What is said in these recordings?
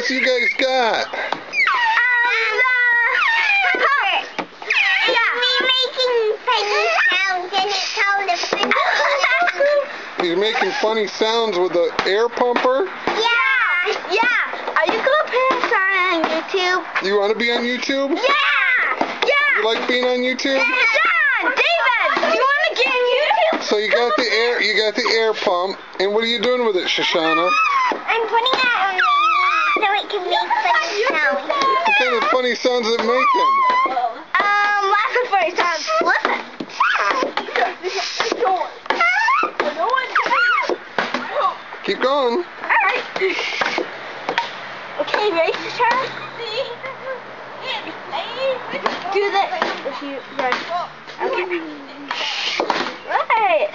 this you guys got? He's making funny sounds with the air pumper? Yeah. Are you going to put us on YouTube? You want to be on YouTube? Yeah. You like being on YouTube? Dad, David, do you want to get on YouTube? So you got the air pump, and what are you doing with it, Shoshana? I'm putting it on my knee so it can make funny sounds. What kind of funny sounds is it making? Lots of funny sounds. Listen. Keep going. Alright. Okay, ready to try? Do this. If you run. Okay. Right.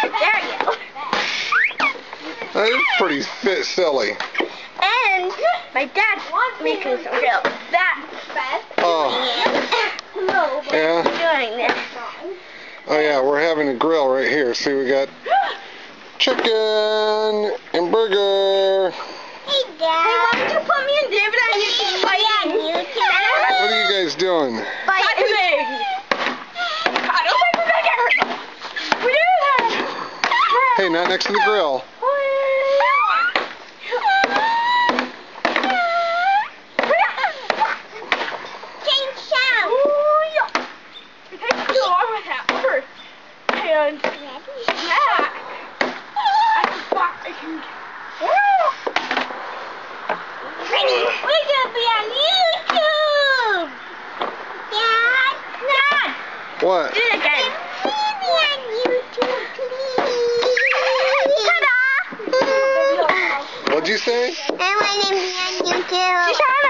There you go. That is pretty silly. And my dad's making some grill. Yeah? Doing this. Oh yeah, we're having a grill right here. See, we got chicken and burger. Hey, Dad. Hey, why don't you put me and David on YouTube? What are you guys doing? Hey, not next to the grill. And yeah. We're gonna be on YouTube. Dad. What? Do it again. Be on YouTube, please. Ta-da! What'd you say? I want to be on YouTube.